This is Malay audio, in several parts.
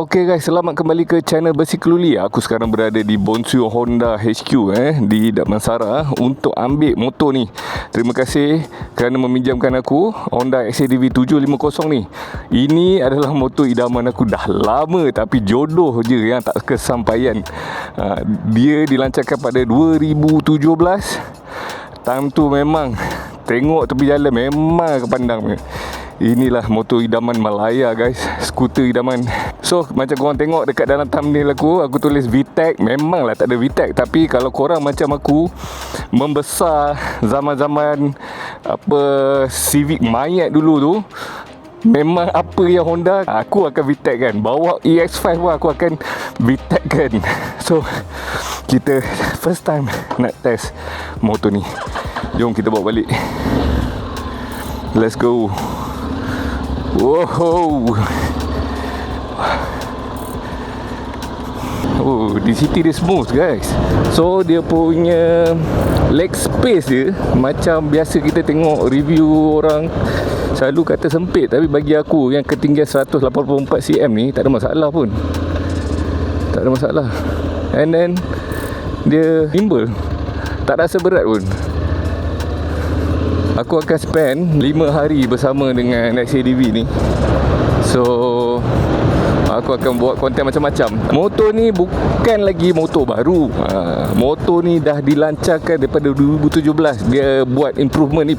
Okey guys, selamat kembali ke channel Besi Keluli. Aku sekarang berada di Bonsu Honda HQ di Damansara untuk ambil motor ni. Terima kasih kerana meminjamkan aku Honda XADV 750 ni. Ini adalah motor idaman aku dah lama, tapi jodoh je yang tak kesampaian. Dia dilancarkan pada 2017. Time tu memang tengok tepi jalan memang kepandang. Inilah motor idaman Malaya guys, skuter idaman. So macam korang tengok dekat dalam thumbnail aku tulis VTEC. Memanglah tak ada VTEC, tapi kalau korang macam aku membesar zaman-zaman Civic mayat dulu tu, memang apa yang Honda aku akan VTEC kan. Bawa EX5 pun aku akan VTEC kan. So kita first time nak test motor ni. Jom kita bawa balik. Let's go. Wow. Oh, di sini dia smooth guys. So dia punya leg space dia macam biasa kita tengok review orang selalu kata sempit, tapi bagi aku yang ketinggian 184 cm ni tak ada masalah pun. Tak ada masalah. And then dia nimble, tak rasa berat pun. Aku akan spend 5 hari bersama dengan XADV ni. So aku akan buat konten macam-macam. Motor ni bukan lagi motor baru. Motor ni dah dilancarkan daripada 2017. Dia buat improvement.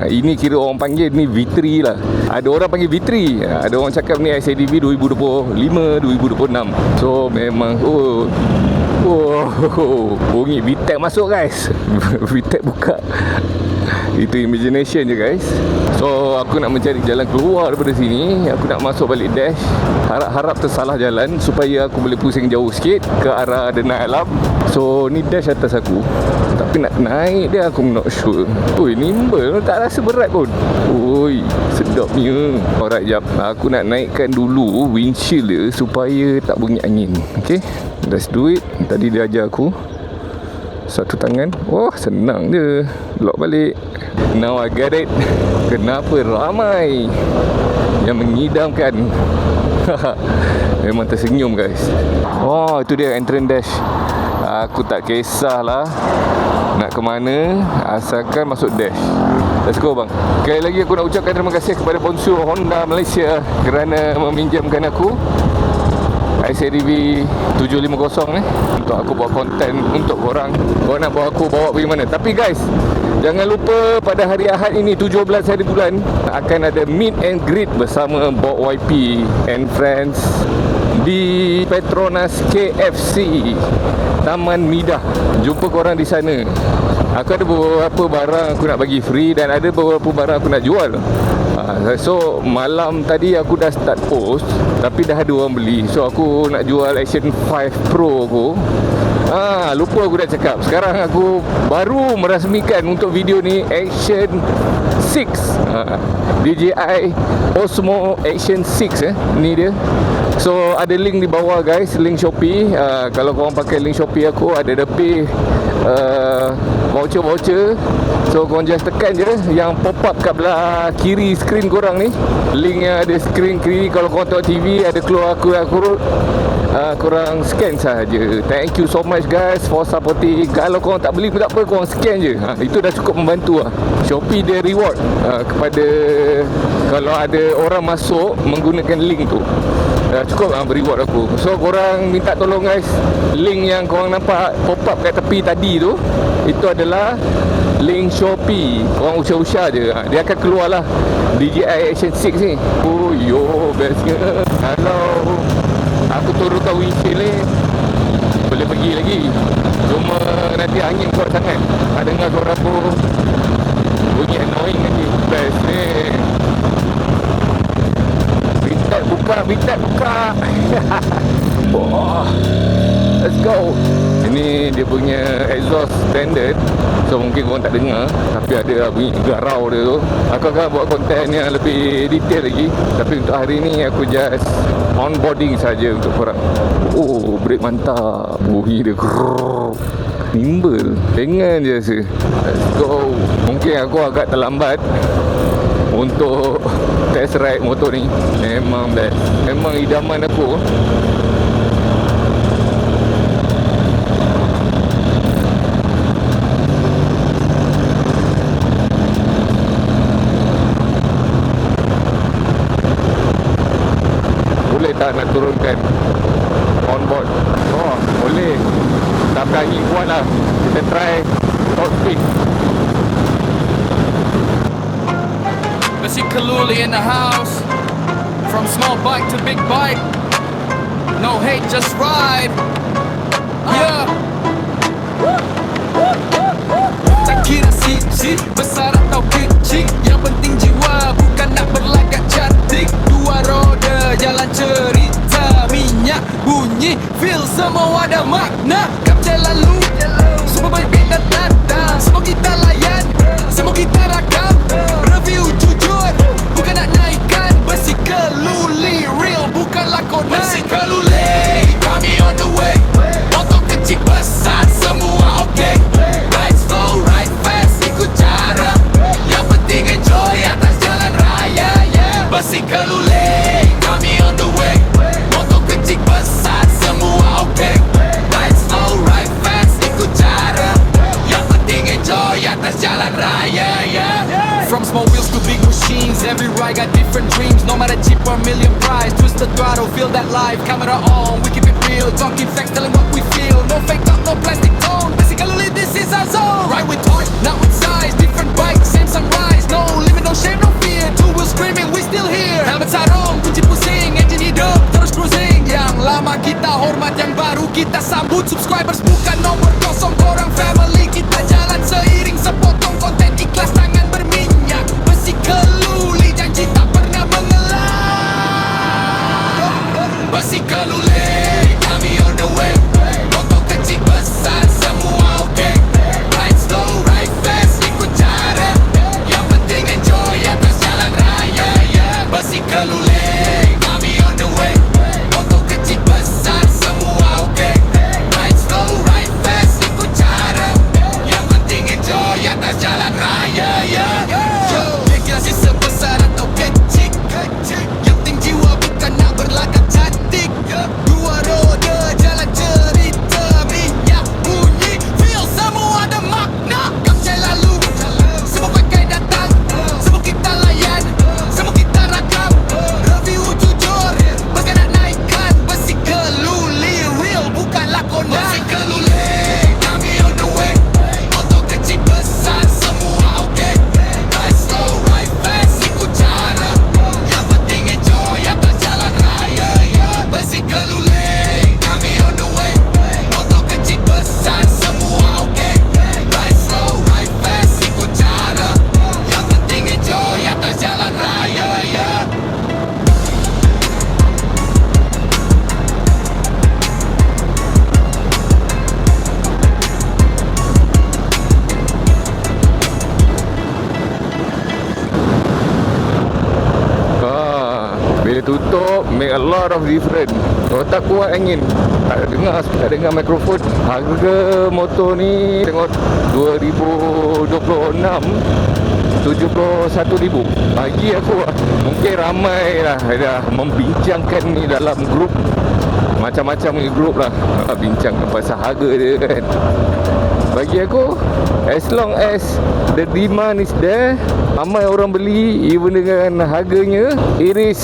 Ini kira orang panggil ni V3 lah. Ada orang panggil V3, ada orang cakap ni XADV 2025, 2026. So memang bunyi VTEC masuk guys. VTEC buka. Itu imagination je guys. So aku nak mencari jalan keluar daripada sini. Aku nak masuk balik dash. Harap-harap tersalah jalan supaya aku boleh pusing jauh sikit ke arah Denai Alam. So ni dash atas aku, tapi nak naik dia aku not sure. Ui, nimble, tak rasa berat pun. Ui, sedapnya. Alright, jap. Aku nak naikkan dulu windshield dia supaya tak bunyi angin. Okay, let's do it. Tadi dia ajar aku satu tangan. Wah, senang je. Lock balik. Now I get it. Kenapa ramai yang mengidamkan. Memang tersenyum guys. Oh, itu dia entrance dash. Aku tak kisahlah nak ke mana, asalkan masuk dash. Let's go bang. Sekali lagi aku nak ucapkan terima kasih kepada Bonsu Honda Malaysia kerana meminjamkan aku XADV 750 ni untuk aku buat konten untuk korang. Korang nak bawa aku bawa pergi mana. Tapi guys, jangan lupa pada hari Ahad ini 17 hari bulan akan ada meet and greet bersama Bob YP and friends di Petronas KFC Taman Midah. Jumpa korang di sana. Aku ada beberapa barang aku nak bagi free dan ada beberapa barang aku nak jual. So malam tadi aku dah start post, tapi dah ada orang beli. So aku nak jual Action 5 Pro aku. Lupa aku dah cakap. Sekarang aku baru merasmikan untuk video ni Action 6 DJI Osmo Action 6 ni dia. So ada link di bawah guys, link Shopee. Kalau korang pakai link Shopee aku, ada lebih voucher. So korang just tekan je yang pop up kat belah kiri skrin korang ni. Link yang ada skrin kiri. Kalau korang tengok TV ada keluar aku korang scan saja. Thank you so much guys for supporting. Kalau korang tak beli pun tak apa, korang scan je. Itu dah cukup membantu lah. Shopee dia reward kepada kalau ada orang masuk menggunakan link tu. Cukup beri reward aku. So korang minta tolong guys, link yang korang nampak pop up kat tepi tadi tu, itu adalah link Shopee. Korang usah-usah je, dia akan keluar lah DJI Action 6 ni. Oh yo, bestnya. Kalau aku turunkan windshield ni boleh pergi lagi. Cuma nanti angin kuat sangat, tak dengar suara apa, bunyi annoying nanti. Best ni. Bitak buka. Oh, let's go. Ini dia punya exhaust standard. So mungkin korang tak dengar, tapi ada bunyi garau dia tu. Aku akan buat konten yang lebih detail lagi. Tapi untuk hari ni aku just onboarding saja untuk korang. Oh, brake mantap. Bunyi dia nimble. Dengan je rasa. Let's go. Mungkin aku agak terlambat untuk test ride motor ni. Memang best, memang idaman aku. Boleh tak nak turunkan on board? Oh, boleh. Tak berani buat lah. Kita try top speed. Besi Kaluli in the house. From small bike to big bike. No hate, just ride. Yeah. Tak kira sisi besar atau kecil, yang penting jiwa, bukan nak berlagak cantik. Dua roda jalan cerita, minyak bunyi, feel semua ada makna. Kapten lalu, semua berbeza datang. Semua kita layan, semua kita rakam. Review jujur, bukan nak naikkan. Besi Kaluli real, bukanlah konan. Besi Kaluli, kami on the way. Motor kecil besar semua okay. Ride slow, ride fast, ikut cara. Yang penting enjoy atas jalan raya, yeah. Besi Kaluli, kami on the way. Motor kecil besar semua okay. Ride slow, ride fast, ikut cara. Yang penting enjoy atas jalan raya, yeah. From small wheels to big machines, every ride got different dreams. No matter cheap or million price, twist the throttle, feel that life. Camera on, we keep it real. Talking facts, telling what we feel. No fake talk, no plastic tone. Basically, this is our zone. Ride with heart, not with size. Different bikes, same sunrise. No limit, no shame, no fear. Two wheels screaming, we still here. Helmet sarung, kunci pusing, engine hidup, terus cruising. Yang lama kita hormat, yang baru kita sambut. Subscribers bukan nomor kosong, korang family. Kita jalan seiring, sepotong konten ikhlas, tangan berminyak. Besi Kaluli, janji tak pernah mengelak. Besi Kaluli, kami on the way. Motor kecil besar semua okay. Ride slow, ride fast, ikut cara. Yang penting enjoy atas jalan raya, yeah. Besi Kaluli, kami on the way. Motor kecil besar semua okay. Ride slow, ride fast, ikut cara. Yang penting enjoy atas jalan raya, yeah. Dia kira si sebesar atau kecil, yang penting jiwa, bukan nak berlagak cantik. Dua roda jalan cerita, minyak bunyi, feel semua ada makna. Kapten lalu, semua pakai datang. Semua kita layan, semua kita rakam. Review jujur, bukan nak naikkan. Besi Kaluli real, bukanlah konan. Besi Kaluli, kami on the way. Motor kecil besar semua okay. Ride slow, ride fast, ikut cara. Yang penting enjoy atas jalan raya, yeah. Besi Kaluli, kami on the way. Motor kecil besar semua okay. Ride slow, ride fast, ikut cara. Yang penting enjoy atas jalan raya, yeah. Bila tutup, make a lot of difference. Kalau tak kuat angin, tak dengar mikrofon. Harga motor ni tengok 2026 71,000. Bagi aku mungkin ramai lah dah membincangkan ni dalam grup. Macam-macam ni grup lah bincangkan pasal harga dia kan. Bagi aku, as long as the demand is there, ramai orang beli, even dengan harganya, it is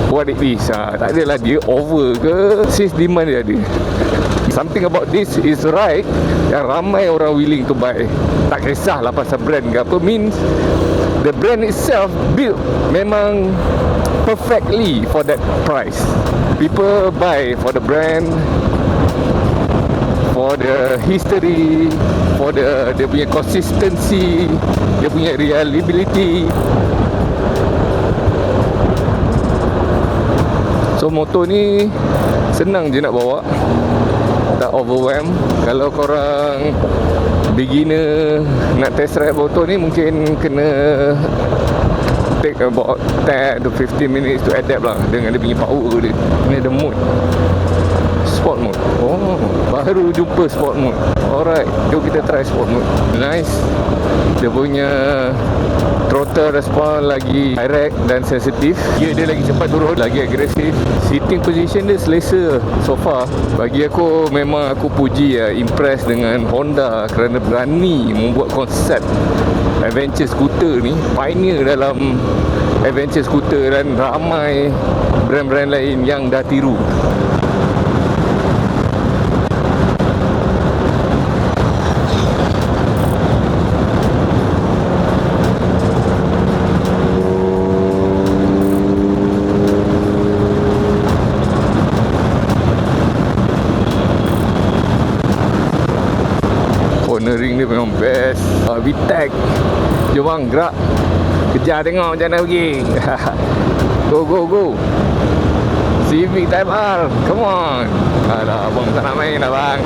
what it is. Tak adalah dia over ke, sis demand dia ada. Something about this is right, yang ramai orang willing to buy. Tak kisahlah pasal brand ke apa, means the brand itself built memang perfectly for that price. People buy for the brand, for the history, for the dia punya consistency, dia punya reliability. So motor ni senang je nak bawa, tak overwhelm. Kalau korang beginner nak test ride motor ni, mungkin kena take about 10 to 15 minutes to adapt lah dengan dia punya power dia. Ni ada mode, sport mode. Oh, Baru jumpa sport mode. Alright, jom kita try sport mode. Nice. Dia punya throttle respon lagi direct dan sensitif. Gear dia lagi cepat turun, lagi agresif. Sitting position dia selesa so far. Bagi aku, memang aku puji impress dengan Honda kerana berani membuat konsep adventure scooter ni, pioneer dalam adventure scooter, dan ramai brand-brand lain yang dah tiru. Cornering dia memang best. VTEC. Jom bang, gerak. Kejar tengok macam mana pergi. Go, go, go. Civic Type R. Come on. Alah, abang tak nak main lah bang.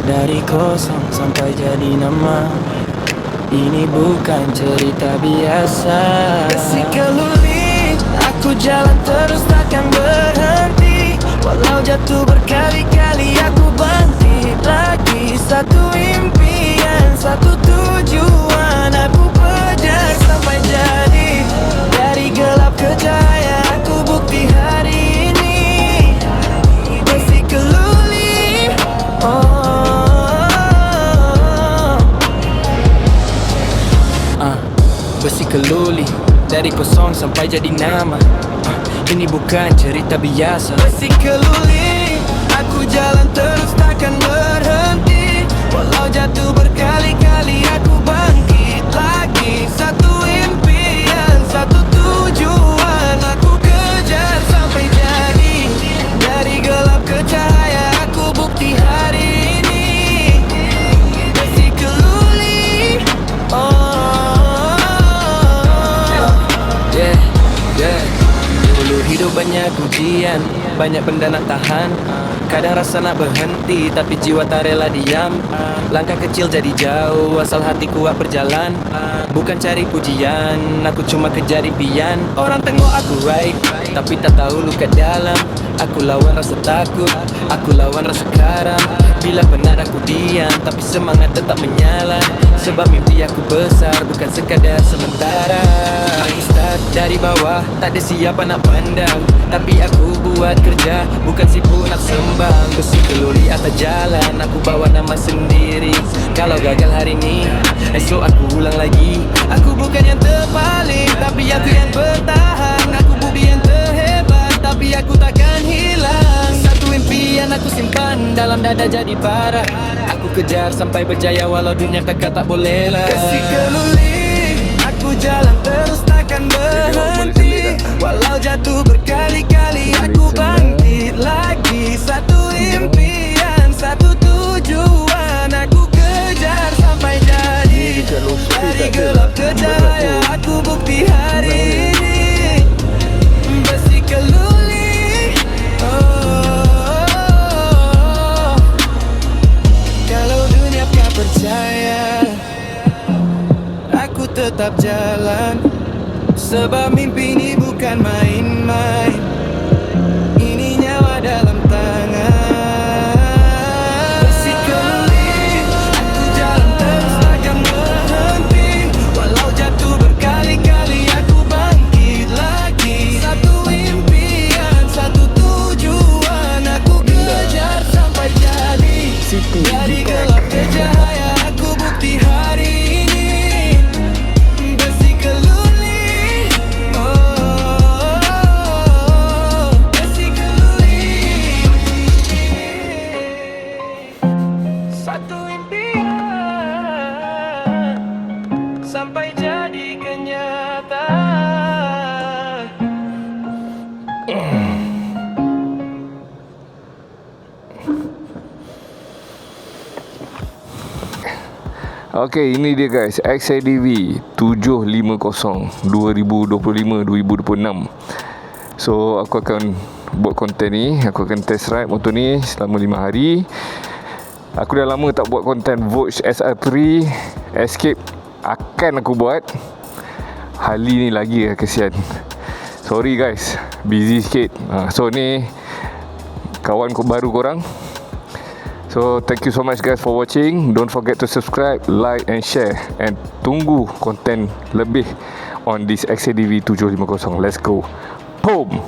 Dari kosong sampai jadi nama, ini bukan cerita biasa. Besi keluli, aku jalan terus takkan berhenti. Walau jatuh berkali-kali aku bangkit lagi. Satu impian, satu tujuan, aku kejar sampai jadi. Dari gelap ke cahaya, aku bukti hari ini. Besi keluli, besi keluli, dari kosong sampai jadi nama. Ini bukan cerita biasa. Besi keluli, aku jalan terus takkan berhenti. Walau jatuh berkali-kali aku bangkit lagi. Satu impian, satu tujuan, aku kejar sampai jadi. Dari gelap ke cahaya, aku bukti hari ini. Besi keluli, Dulu hidup banyak ujian, banyak benda nak tahan. Kadang rasa nak berhenti, tapi jiwa tak rela diam. Langkah kecil jadi jauh, asal hati kuat berjalan. Bukan cari pujian, aku cuma kejar impian. Orang tengok aku right, tapi tak tahu luka dalam. Aku lawan rasa takut, aku lawan rasa karam. Bila penat aku diam, tapi semangat tetap menyala. Sebab mimpi aku besar, bukan sekadar sementara. Aku start dari bawah, tak ada siapa nak pandang. Tapi aku buat kerja, bukan sibuk nak sembang. Besi keluli atas jalan, aku bawa nama sendiri. Kalau gagal hari ni, esok aku ulang lagi. Aku bukan yang terpaling, tapi aku yang bertahan. Aku bukan yang terhebat, tapi aku takkan hilang. Satu impian aku simpan dalam dada jadi parah. Aku kejar sampai berjaya walau dunia kakak tak boleh lah. Besi keluli, aku jalan terus takkan berhenti. Walau jatuh berkali-kali aku bangkit lagi. Satu impian, satu tujuan, aku kejar sampai jadi. Dari gelap ke cahaya, aku bukti hari ini. Besi keluli, kalau dunia tak percaya, aku tetap jalan. Sebab mimpi ini bukan main-main. Ini nyawa dalam tangan. Besi keluli, aku jalan terus takkan berhenti. Walau jatuh berkali-kali aku bangkit lagi. Satu impian, satu tujuan, aku kejar sampai jadi. Dari gelap ke cahaya, aku bukti hari ini. Besi keluli, besi keluli. Satu impian sampai jadi kenyataan. Okay, ini dia guys, XADV 750 2025-2026. So aku akan buat konten ni. Aku akan test ride motor ni selama 5 hari. Aku dah lama tak buat konten Vogue SR3. Escape akan aku buat. Harley ni lagi kesian. Sorry guys, busy sikit. So ni kawan baru korang. So thank you so much guys for watching. Don't forget to subscribe, like and share. And tunggu konten lebih on this XADV 750. Let's go. Boom.